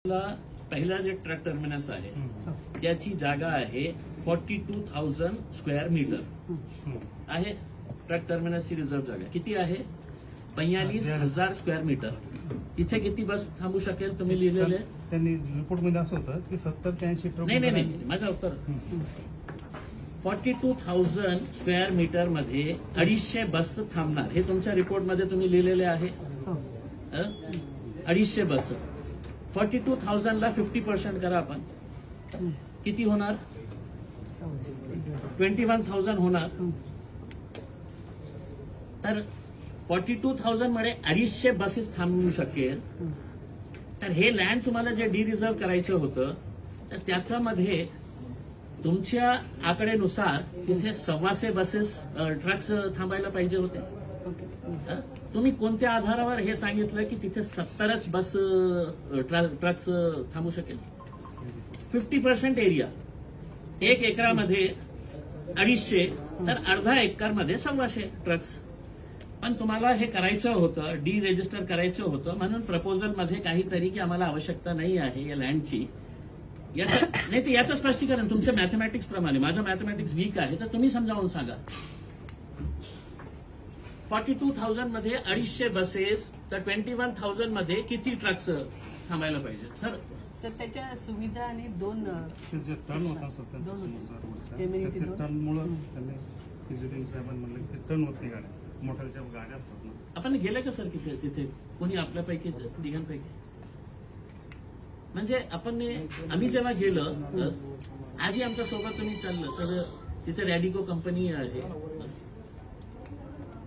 पहिला जे truck terminus आहे त्याची जागा आहे 42,000 स्क्वेअर मीटर आहे. ट्रक टर्मिनसची रिझर्व्ह जागा किती आहे? 42,000 स्क्वेअर मीटर. तिथे किती बस थांबू शकेल तुम्ही लिहिलेले? त्यांनी रिपोर्टमध्ये असं होतं की 70 ते 80 ट्रक. नाही, माझं उत्तर 42,000 स्क्वेअर मीटर मध्ये 250 बस थांबणार हे तुमच्या रिपोर्टमध्ये तुम्ही लिहिलेले आहे. 250 बस 42,000 ला 50% करा आपण, किती होणार? 21,000 होणार. तर 42,000 मध्ये 250 बसेस थांबू शकेल. तर हे लँड तुम्हाला जे डी रिझर्व्ह करायचं होतं तर त्याच्यामध्ये तुमच्या आकडेनुसार तिथे 125 बसेस ट्रक्स थांबायला पाहिजे होते. तुम्ही कोणत्या आधारावर हे सांगितलं की तिथे 70च बस ट्रक्स थांबू शकेल? 50% एरिया, 1 एकरामध्ये 250 तर अर्धा एकरमध्ये 125 ट्रक्स. पण तुम्हाला हे करायचं होतं, डी रजिस्टर करायचं होतं, म्हणून प्रपोजलमध्ये काहीतरी की आम्हाला आवश्यकता नाही आहे या लँडची. नाही तर याचं स्पष्टीकरण तुमच्या मॅथमॅटिक्स प्रमाणे. माझं मॅथमॅटिक्स वीक आहे तर तुम्ही समजावून सांगा. 42,000 मध्ये 250 बसेस तर 21,000 मध्ये किती ट्रक्स थांबायला पाहिजे सर? तर त्याच्या सुविधा आणि दोन टर्न होता टर्नमुळे त्यांनी इंजिनिअरिंग साहेबांनी म्हणलं की टर्न होत नाही गाड्या, मोटरच्या गाड्या असतात ना. आपण गेले का सर तिथे कोणी आपल्यापैकी तिघांपैकी? म्हणजे आम्ही जेव्हा गेलो आजही आमच्या सोबत तुम्ही चाललं तर तिथे रॅडिको कंपनी आहे.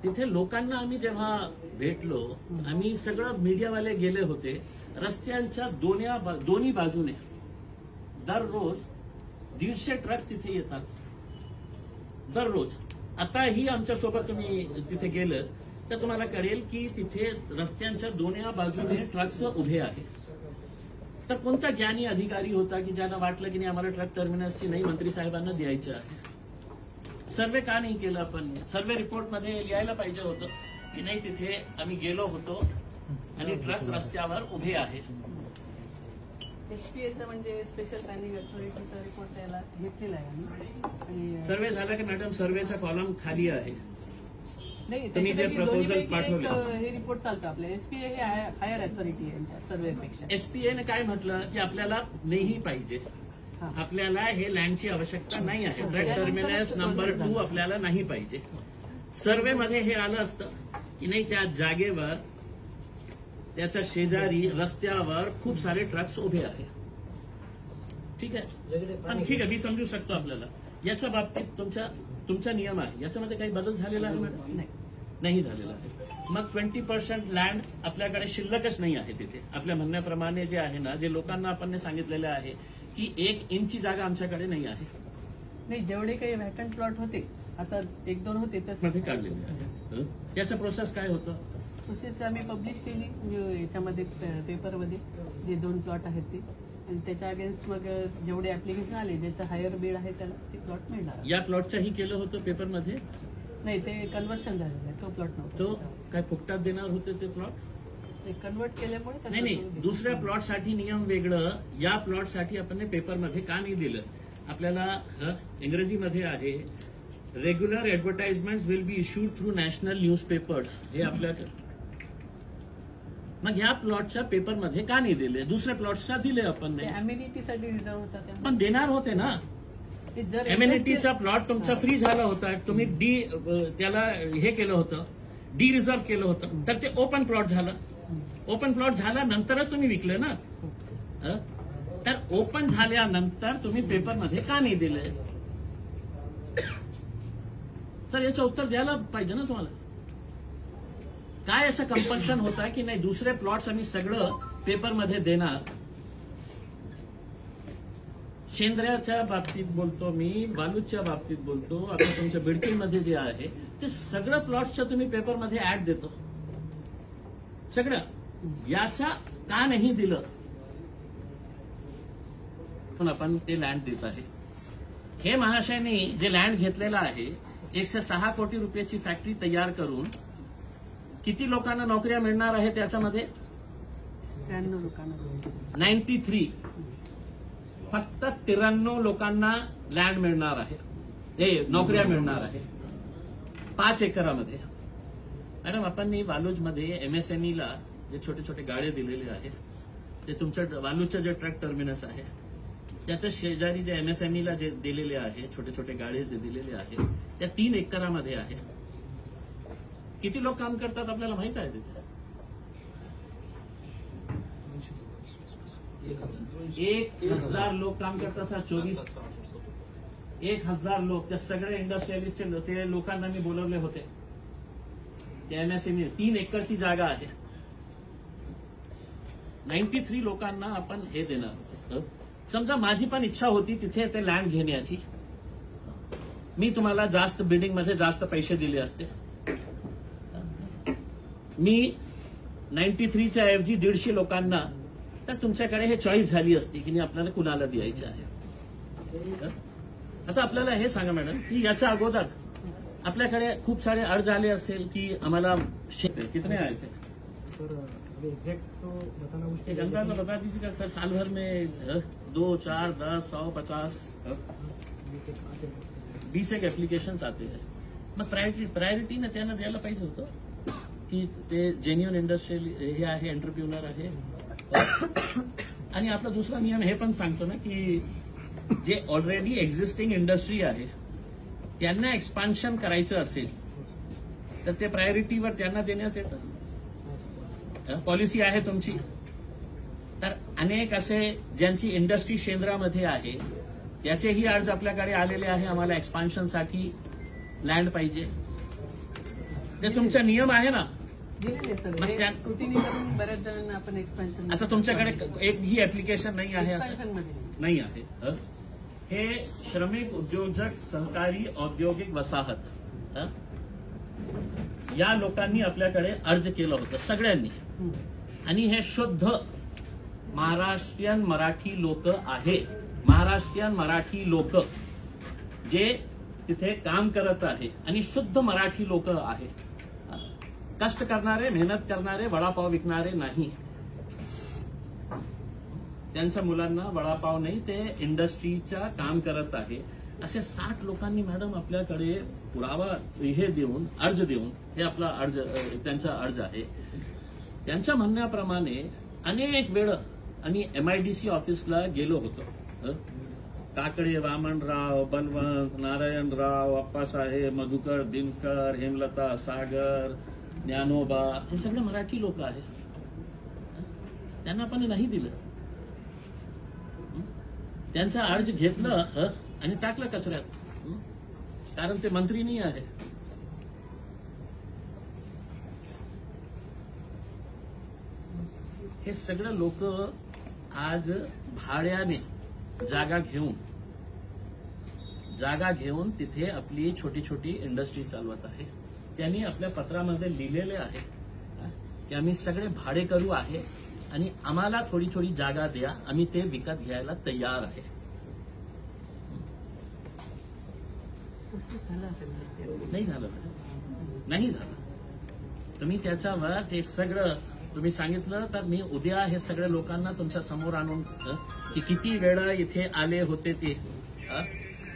तिथे लोकांना आम्ही जेव्हा भेटलो, आम्ही सगळं मीडियावाले गेले होते. रस्त्यांच्या दोन्ही बाजूने दररोज 150 ट्रक्स तिथे येतात दररोज. आताही आमच्या सोबत तुम्ही तिथे गेलं तर तुम्हाला कळेल की तिथे रस्त्यांच्या दोन्ही बाजूने ट्रक्स उभे आहेत. तर कोणता ज्ञानी अधिकारी होता की ज्यांना वाटलं की नाही आम्हाला ट्रक टर्मिनसची नाही मंत्री साहेबांना द्यायचं आहे? सर्वे का नाही केलं आपण? सर्वे रिपोर्टमध्ये लिहायला पाहिजे होतं की नाही तिथे आम्ही गेलो होतो आणि ट्रक्स रस्त्यावर उभे आहेत. एसपीएचा म्हणजे स्पेशल प्लॅनिंग अथॉरिटीचा रिपोर्ट त्याला घेतलेला आहे. सर्वे झाला की मॅडम? सर्वेचा कॉलम खाली आहे. नाही, तुम्ही जे प्रपोजल पाठवलं हे रिपोर्ट चालतं आपल्या. एसपीए हे हायर अथॉरिटी आहे सर्वेपेक्षा. एसपीएने काय म्हटलं की आपल्याला नाही पाहिजे, आपल्याला हे लँडची आवश्यकता नाही आहे. ट्रक टर्मिनस नंबर 2 आपल्याला नाही पाहिजे. सर्वेमध्ये हे आलं असतं की नाही त्या जागेवर त्याच्या शेजारी रस्त्यावर खूप सारे ट्रक्स उभे आहेत. ठीक आहे, पण ठीक आहे, मी समजू शकतो आपल्याला. याच्या बाबतीत तुमचा नियम आहे, याच्यामध्ये काही बदल झालेला आहे मॅडम? नाही झालेला आहे. मग 20% लँड आपल्याकडे शिल्लकच नाही आहे तिथे. आपल्या म्हणण्याप्रमाणे जे आहे ना, जे लोकांना आपण सांगितलेलं आहे की 1 इंची जागा आमच्याकडे नाही आहे. नाही, जेवढे काही व्हॅकंट प्लॉट होते आता 1-2 होते मध्ये काढलेले आहे. त्याचं प्रोसेस काय होतं? प्रोसेस आम्ही पब्लिश केली याच्यामध्ये पेपरमध्ये जे 2 प्लॉट आहेत ते, आणि त्याच्या अगेन्स्ट मग जेवढे ऍप्लिकेशन आले ज्याचा हायर बिड आहे त्याला ते प्लॉट मिळणार. या प्लॉटच्याही केलं होतं पेपरमध्ये? नाही, ते कन्व्हर्शन झालेलं आहे, तो प्लॉट नव्हता. तो काय फुकटात देणार होते ते प्लॉट? ते कन्व्हर्ट केल्यामुळे नाही, दुसऱ्या प्लॉटसाठी नियम वेगळं, या प्लॉटसाठी आपण पेपरमध्ये का नाही दिलं? आपल्याला इंग्रजीमध्ये आहे regular advertisement will be issued through national news papers. हे आपल्याकडे मग ह्या प्लॉटच्या पेपरमध्ये का नाही दिले? दुसऱ्या प्लॉटच्या दिले आपण. नाही, अम्युनिटीसाठी रिझर्व होता पण देणार होते ना. एम्युनिटीचा प्लॉट तुमचा फ्री झाला होता, तुम्ही डी त्याला हे केलं होतं, डी रिझर्व्ह केलं होतं, तर ते ओपन प्लॉट झालं. ओपन प्लॉट झाल्यानंतरच तुम्ही विकलं ना. तर ओपन झाल्यानंतर तुम्ही पेपरमध्ये का नाही दिले? सर याचं उत्तर द्यायला पाहिजे ना तुम्हाला. काय असं कंपल्शन होता की नाही दुसरे प्लॉट्स आम्ही सगळं पेपरमध्ये देणार? शेंद्र्याच्या बाबतीत बोलतो मी, बालूच्या बाबतीत बोलतो, आता तुमच्या बिडकीमध्ये जे आहे ते सगळं प्लॉट्सच्या तुम्ही पेपरमध्ये ऍड देतो सगळं. याचा का नाही दिलं? पण आपण ते लँड देत आहे. हे महाशयनी जे लँड घेतलेलं आहे 106 कोटी रुपयाची फॅक्टरी तयार करून किती लोकांना नोकऱ्या मिळणार आहे त्याच्यामध्ये? 93 लोकांना 93 फक्त 93 लोकांना लँड मिळणार आहे, हे नोकऱ्या मिळणार आहे 5 एकरामध्ये. मॅडम आपण वालूजमध्ये MSMEला जे छोटे छोटे गाळे दिलेले आहेत, ते तुमच्या वालूजचं जे ट्रक टर्मिनस आहे त्याच्या शेजारी जे MSMEला जे दिलेले आहे, छोटे छोटे गाळे जे दिलेले आहेत, त्या 3 एकरामध्ये आहे. किती लोक काम करतात आपल्याला माहित आहे तिथे? 1000 लोक काम करतात सर. 1000 लोक. त्या सगळ्या इंडस्ट्रियलिस्टचे ते लोकांना मी बोलवले होते. त्या MSME 3 एकरची जागा आहे. 93 लोकांना आपण हे देणार होतो. समजा माझी पण इच्छा होती तिथे ते लँड घेण्याची, मी तुम्हाला जास्त बिल्डिंग मध्ये जास्त पैसे दिले असते. मी 93च्या ऐवजी 150 लोकांना, तर तुमच्याकडे हे चॉईस झाली असती की आपल्याला कुणाला द्यायचं आहे. आता आपल्याला हे सांगा मॅडम की याच्या अगोदर आपल्याकडे खूप सारे अर्ज आले असेल की आम्हाला कितने आए थे सर? एग्जैक्ट तो बताना मुश्किल है, जनता को बता दीजिएगा सर. साल भर में 2, 4, 10, 100, 50 20 एक एप्लिकेशन्स आते हैं. मग प्रायोरिटीने त्यांना द्यायला पाहिजे होतं की ते जेन्युअन इंडस्ट्रियल हे आहे, एंटरप्रिन्युअर आहे. आणि आपला दुसरा नियम हे पण सांगतो ना की जे ऑलरेडी एक्झिस्टिंग इंडस्ट्री आहे त्यांना एक्सपान्शन करायचं असेल तर ते प्रायोरिटीवर त्यांना देण्यात येतं. पॉलिसी आहे तुमची. तर अनेक असे ज्यांची इंडस्ट्री केंद्रामध्ये आहे त्याचेही अर्ज आपल्याकडे आलेले आहे, आम्हाला एक्सपान्शनसाठी लँड पाहिजे. ते तुमचा नियम आहे ना. दिलेले मग सगळे त्या- स्क्रुटिनी करून बऱ्याच जणांना आपण एक्सपेन्शन. आता तुमच्याकडे एक ही ऍप्लिकेशन नाही आहे असं एक्सपेन्शन मध्ये नाही आहे. हे श्रमिक उद्योजक सहकारी औद्योगिक वसाहत या लोकांनी आपल्याकडे अर्ज केलं होतं सगळ्यांनी. आणि हे शुद्ध महाराष्ट्रीयन मराठी लोक आहे. महाराष्ट्रीयन मराठी लोक जे तिथे काम करत आहे आणि शुद्ध मराठी लोक आहे. कष्ट करणारे, मेहनत करणारे, वडापाव विकणारे नाही. त्यांच्या मुलांना वडापाव नाही, ते इंडस्ट्रीच्या काम करत आहे. असे 60 लोकांनी मॅडम आपल्याकडे पुरावा हे देऊन, अर्ज देऊन, हे आपला अर्ज, त्यांचा अर्ज आहे. त्यांच्या म्हणण्याप्रमाणे अनेक वेळ आम्ही MIDC ऑफिसला गेलो होतो. काकडे, वामनराव, बलवंत, नारायणराव, अप्पासाहेब, मधुकर, दिनकर, हेमलता, सागर, ज्ञानोबा, हे सगळे मराठी लोक आहेत. त्यांना पण नाही दिलं. त्यांचा अर्ज घेतलं आणि टाकलं कचऱ्यात, कारण ते मंत्री नाही आहे. हे सगळे लोक आज भाड्याने जागा घेऊन तिथे आपली छोटी छोटी इंडस्ट्री चालवत आहे. त्यांनी आपल्या पत्रामध्ये लिहिलेले आहे की आम्ही सगळे भाडे करू आहे आणि आम्हाला थोडी थोडी जागा द्या, आम्ही ते विकत घ्यायला तयार आहे. झालं असेल. नाही झालं नाही झालं. तुम्ही त्याच्यावर ते सगळं तुम्ही सांगितलं तर मी उद्या हे सगळ्या लोकांना तुमच्या समोर आणून की किती वेळा इथे आले होते ते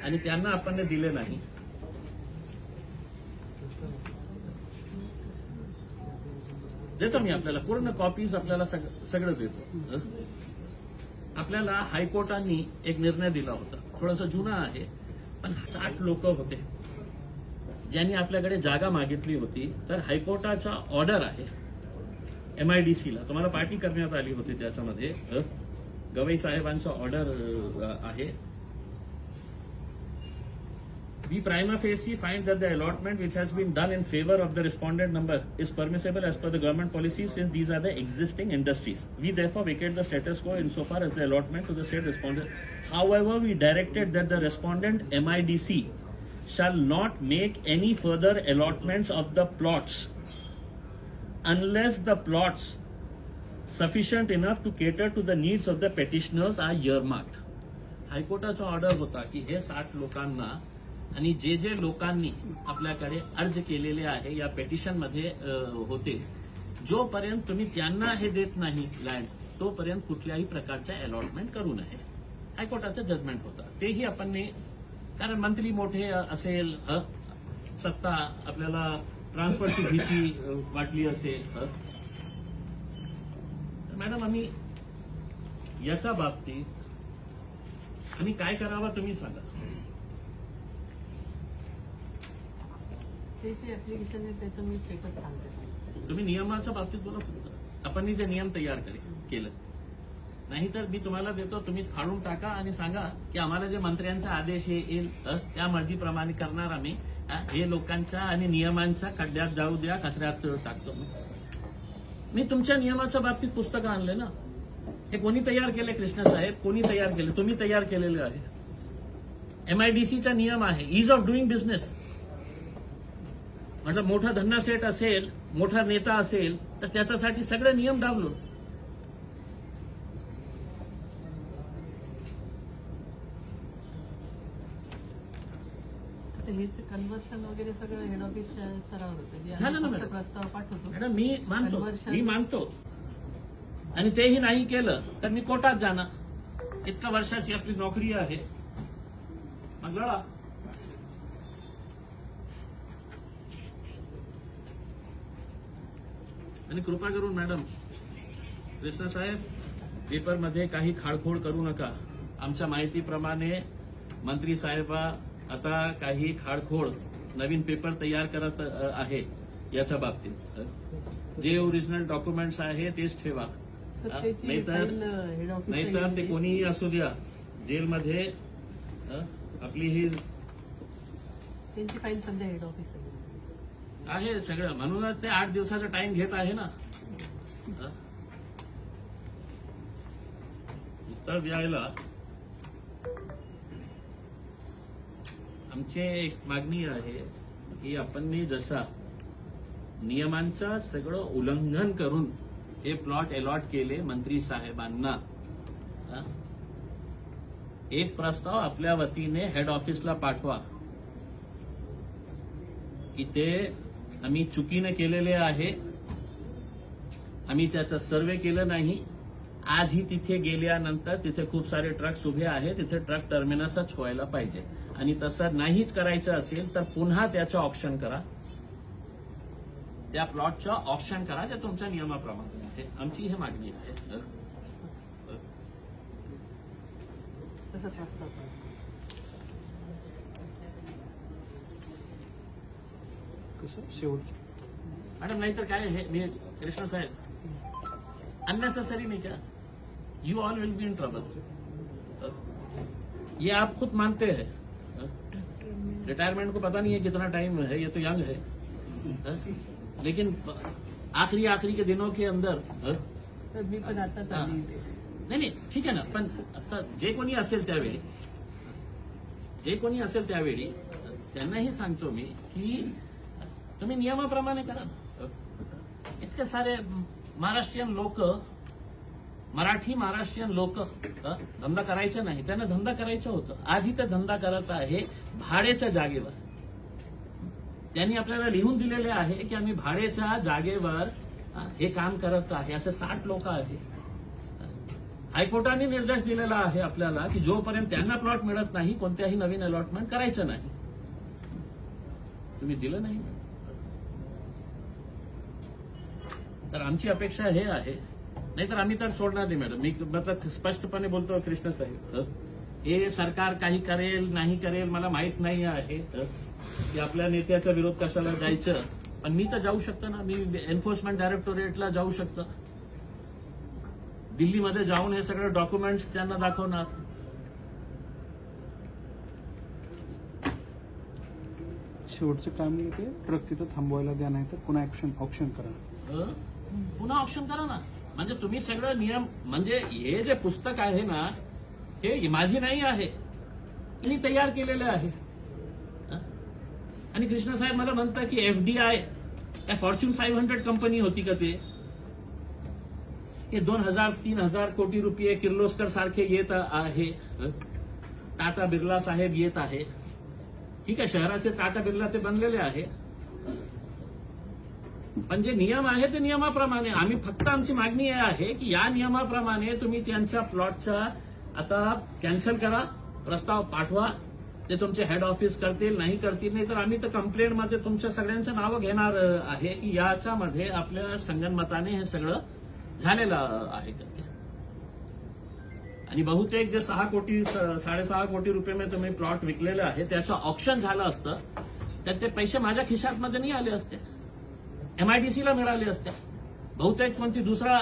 आणि त्यांना आपण दिले नाही. देतो मी आपल्याला पूर्ण कॉपीज, आपल्याला सगळं देतो. आपल्याला हायकोर्टाने एक निर्णय दिला होता, थोडासा जुना आहे, पण 60 लोक होते ज्यांनी आपल्याकडे जागा मागितली होती. तर हायकोर्टाचा ऑर्डर आहे MIDCला, तुम्हाला पार्टी करण्यात आली होती, त्याच्यामध्ये गवई साहेबांचा ऑर्डर आहे. We prima facie find that the allotment which has been done in favor of the respondent number is permissible as per the government policy, since these are the existing industries. We therefore vacate the status quo insofar as the allotment to the said respondent. However, we directed that the respondent MIDC shall not make any further allotments of the plots unless the plots sufficient enough to cater to the needs of the petitioners are earmarked. हायकोर्टाचा order होता की हे 60 लोकांना आणि जे जे लोकांनी आपल्याकडे अर्ज केलेले आहे या पेटिशन मध्ये होते, जोपर्यंत तुम्ही त्यांना हे देत नाही लँड, तोपर्यंत कुठल्याही प्रकारचा अलॉटमेंट करू नये. हायकोर्टाचं जजमेंट होतं. तेही आपण कारण मंत्री मोठे असेल, सत्ता आपल्याला ट्रान्सफरची भीती वाटली असेल, तर मॅडम आम्ही याच्या बाबतीत आम्ही काय करावं तुम्ही सांगा. ते जे ऍप्लिकेशन आहे त्याचं मी स्टेटस सांगते. तुम्ही नियमाच्या बाबतीत बोला फक्त. आपण जे नियम तयार केलं, नाहीतर मी तुम्हाला देतो, तुम्ही फाडून टाका आणि सांगा की आम्हाला जे मंत्र्यांचा आदेश येईल त्या मर्जीप्रमाणे करणार आम्ही. हे लोकांच्या आणि नियमांच्या खड्ड्यात जाऊ द्या, कचऱ्यात टाकतो. मी तुमच्या नियमाच्या बाबतीत पुस्तकं आणले ना. हे कोणी तयार केले? कृष्ण साहेब कोणी तयार केले? तुम्ही तयार केलेले आहे. MIDCचा नियम आहे, ईज ऑफ डुईंग बिझनेस. मतलब मोठा धंदा सेट असेल, मोठा नेता असेल तर त्याच्यासाठी सगळे नियम डावलो. हेच कन्व्हर्शन वगैरे सगळं हेड ऑफिस स्तरावर होतं. जे झालं ना आम्ही मॅडम. फक्त प्रस्ताव पाठवतो. मॅडम मी Conversion. मानतो आणि तेही नाही केलं तर मी कोर्टात जाणार. इतका वर्षाची आपली नोकरी आहे, मग लढा. आणि कृपा करून मॅडम, कृष्णा साहेब, पेपरमध्ये काही खाळखोळ करू नका. आमच्या माहितीप्रमाणे मंत्री साहेब आता काही खाळखोळ नवीन पेपर तयार करत आहे. याच्या बाबतीत जे ओरिजिनल डॉक्युमेंट्स आहे तेच ठेवा. सर, त्याची फाईल हेड ऑफिसला नाहीतर ते गेली. कोणीही असू द्या, जेलमध्ये आपली ही त्यांची फाईल सध्या हेड ऑफिसला गेली. आहे सगळं. म्हणूनच ते 8 दिवसाचा टाइम घेत आहे ना उत्तर द्यायला. आमची एक मागणी आहे की आपण जसा नियमांचं सगळं उल्लंघन करून हे प्लॉट अलॉट केले मंत्री साहेबांना, एक प्रस्ताव आपल्या वतीने हेड ऑफिसला पाठवा की ते आम्ही चुकीने केलेले आहे, आम्ही त्याचा सर्वे केलं नाही. आजही तिथे गेल्यानंतर तिथे खूप सारे ट्रक्स उभे आहेत, तिथे ट्रक टर्मिनसच व्हायला पाहिजे. आणि तसं नाहीच करायचं असेल तर पुन्हा त्याचं ऑप्शन करा, त्या प्लॉटचं ऑप्शन करा जे तुमच्या नियमाप्रमाणे आहे. आमची ही मागणी आहे. तसं प्रस्ताव पाठवा. कसं शेवटचं मॅडम नाहीतर काय आहे, मी कृष्ण साहेब अननेसेसरी नहीं क्या, you all will be in trouble. ये आप खुद मानते हैं. रिटायरमेंट को पता नहीं है कितना टाइम है, ये तो यंग है. लेकिन आखिरी के दिनों के अंदर सर, मी पण आता चालली इथे. नाही ठीक आहे ना. पण आता जे कोणी असेल त्यावेळी त्यांनाही सांगतो मी की तुम्ही नियमाप्रमाणे करा. इतके सारे महाराष्ट्रीयन लोक, मराठी महाराष्ट्रीयन लोक धंदा करायचा नाही, त्यांना धंदा करायचं होतं. आजही ते धंदा करत आहे भाड्याच्या जागेवर. त्यांनी आपल्याला लिहून दिलेले आहे की आम्ही भाड्याच्या जागेवर हे काम करत आहे. असे 60 लोक आहेत. हायकोर्टाने निर्देश दिलेला आहे आपल्याला की जोपर्यंत त्यांना प्लॉट मिळत नाही कोणत्याही नवीन अलॉटमेंट करायचं नाही. तुम्ही दिलं नाही तर आमची अपेक्षा हे आहे, नाहीतर आम्ही तर सोडणार नाही मॅडम. मी मतलब स्पष्टपणे बोलतो कृष्ण साहेब, हे सरकार काही करेल नाही करेल मला माहित नाही आहे की आपल्या नेत्याचा विरोध कशाला जायचं. पण मी तर जाऊ शकतो ना. मी एन्फोर्समेंट डायरेक्टोरेटला जाऊ शकतो. दिल्लीमध्ये जाऊन हे सगळे डॉक्युमेंट्स त्यांना दाखवणार. शेवटचं काम ते ट्रक तिथं थांबवायला द्या, नाही तर पुन्हा ऑप्शन करा. पुन्हा ऑप्शन करा ना. म्हणजे तुम्ही सगळं नियम, म्हणजे हे जे पुस्तक आहे ना हे माझी नाही आहे, मी तयार केलेलं आहे. आणि कृष्णा साहेब मला म्हणतात की FDI काय फॉर्च्यून 500 कंपनी होती का ते? 2000-3000 कोटी रुपये किर्लोस्कर सारखे येत आहे. टाटा बिर्ला साहेब येत आहे. ठीक आहे, शहराचे टाटा बिर्ला ते बनलेले आहे. पण जे नियम आहे ते नियमाप्रमाणे आम्ही फक्त आमची मागणी हे आहे की या नियमाप्रमाणे तुम्ही त्यांच्या प्लॉटचा आता कॅन्सल करा, प्रस्ताव पाठवा. ते तुमचे हेड ऑफिस करतील नाही करतील, नाही तर आम्ही तर कंप्लेंटमध्ये तुमच्या सगळ्यांचं नावं घेणार आहे की याच्यामध्ये आपल्या संगनमताने हे सगळं झालेलं आहे. आणि बहुतेक जे 6 कोटी 6.5 कोटी रुपये तुम्ही प्लॉट विकलेले आहे त्याचं ऑप्शन झालं असतं तर ते पैसे माझ्या खिशात मध्ये नाही आले असते, MIDCला मिळाले असते. बहुतेक कोणती दुसरा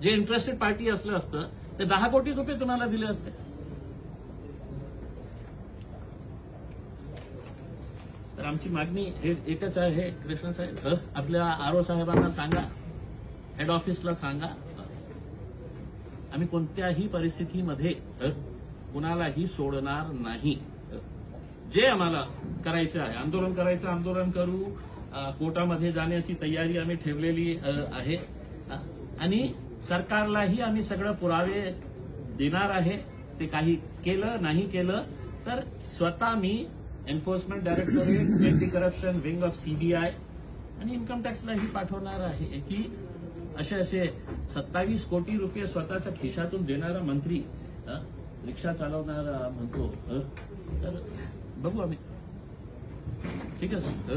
जे इंटरेस्टेड पार्टी असलं असतं ते 10 कोटी रुपये तुम्हाला दिले असते. तर आमची मागणी हे एकच आहे कृष्ण साहेब, आपल्या RO साहेबांना सांगा, हेड ऑफिसला सांगा, आम्ही कोणत्याही परिस्थितीमध्ये कुणालाही सोडणार नाही. जे आम्हाला करायचं आहे, आंदोलन करायचं आंदोलन करू, कोर्टामध्ये जाण्याची तयारी आम्ही ठेवलेली आहे आणि सरकारलाही आम्ही सगळं पुरावे देणार आहे. ते काही केलं नाही केलं तर स्वतः मी enforcement directorate, anti corruption wing of CBI आणि इन्कम टॅक्सलाही पाठवणार आहे की असे 27 कोटी रुपये स्वतःच्या खिशातून देणारा मंत्री रिक्षा चालवणारा म्हणतो तर बघू आम्ही. ठीक आहे.